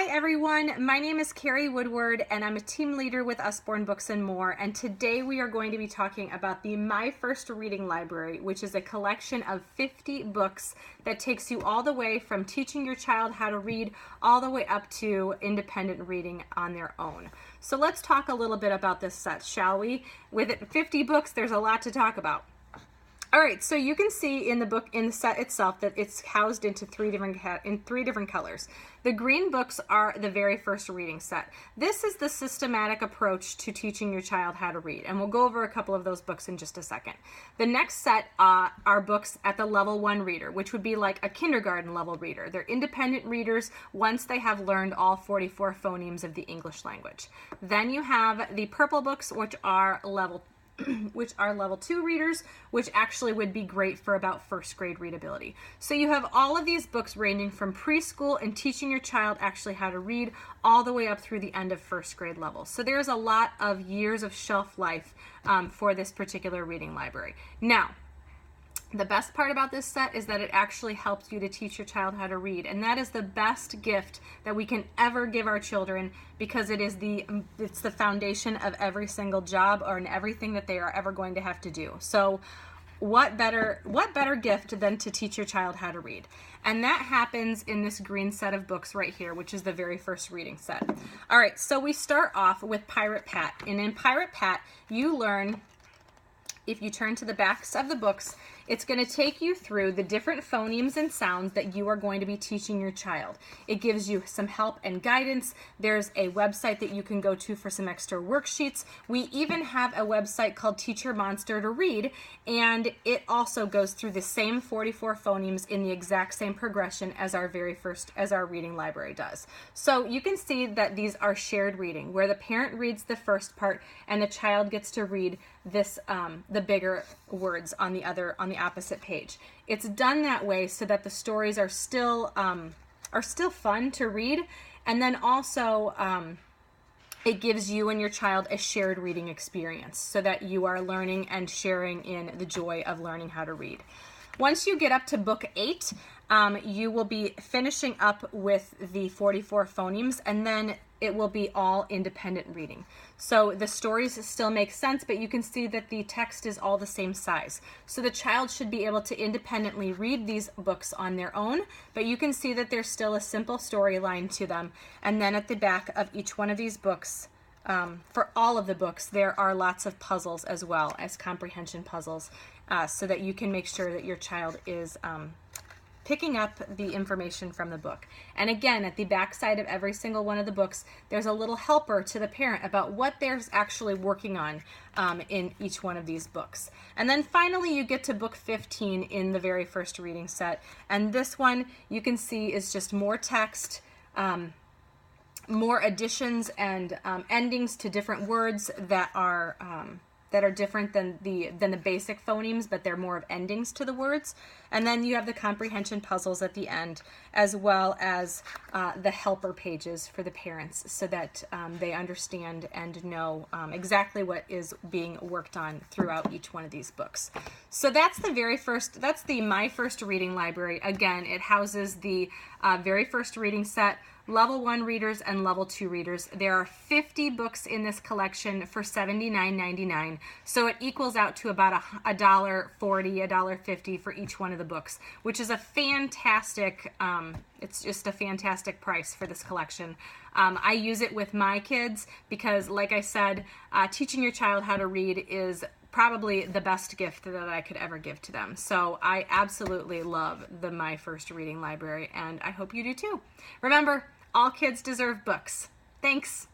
Hi everyone, my name is Carrie Woodward and I'm a team leader with Usborne Books and More, and today we are going to be talking about the My First Reading Library, which is a collection of 50 books that takes you all the way from teaching your child how to read all the way up to independent reading on their own. So let's talk a little bit about this set, shall we? With 50 books, there's a lot to talk about. All right, so you can see in the set itself that it's housed into three different colors. The green books are the very first reading set. This is the systematic approach to teaching your child how to read, and we'll go over a couple of those books in just a second. The next set are books at the level 1 reader, which would be like a kindergarten level reader. They're independent readers once they have learned all 44 phonemes of the English language. Then you have the purple books, which are level 2 readers, which actually would be great for about first grade readability. So you have all of these books ranging from preschool and teaching your child actually how to read all the way up through the end of first grade level. So there's a lot of years of shelf life for this particular reading library. Now, the best part about this set is that it actually helps you to teach your child how to read, and that is the best gift that we can ever give our children, because it's the foundation of every single job or in everything that they are ever going to have to do. So what better gift than to teach your child how to read? And that happens in this green set of books right here, which is the very first reading set. All right, so we start off with Pirate Pat, and in Pirate Pat you learn, if you turn to the backs of the books, it's going to take you through the different phonemes and sounds that you are going to be teaching your child. It gives you some help and guidance. There's a website that you can go to for some extra worksheets. We even have a website called Teacher Monster to Read, and it also goes through the same 44 phonemes in the exact same progression as our reading library does. So you can see that these are shared reading, where the parent reads the first part and the child gets to read this the bigger words on the opposite page. It's done that way so that the stories are still fun to read, and then also it gives you and your child a shared reading experience so that you are learning and sharing in the joy of learning how to read. Once you get up to book 8, you will be finishing up with the 44 phonemes, and then it will be all independent reading. So the stories still make sense, but you can see that the text is all the same size. So the child should be able to independently read these books on their own, but you can see that there's still a simple storyline to them. And then at the back of each one of these books, for all of the books, there are lots of puzzles as well as comprehension puzzles, so that you can make sure that your child is picking up the information from the book. And again, at the back side of every single one of the books, there's a little helper to the parent about what they're actually working on in each one of these books. And then finally you get to book 15 in the very first reading set, and this one you can see is just more text, more additions and endings to different words that are different than the basic phonemes, but they're more of endings to the words. And then you have the comprehension puzzles at the end, as well as the helper pages for the parents, so that they understand and know exactly what is being worked on throughout each one of these books. So that's the My First Reading Library. Again, it houses the very first reading set, level 1 readers and level 2 readers. There are 50 books in this collection for $79.99, so it equals out to about $1.40, $1.50 for each one of the books, which is a fantastic, it's just a fantastic price for this collection. I use it with my kids because, like I said, teaching your child how to read is probably the best gift that I could ever give to them. So I absolutely love the My First Reading Library, and I hope you do too. Remember, all kids deserve books. Thanks.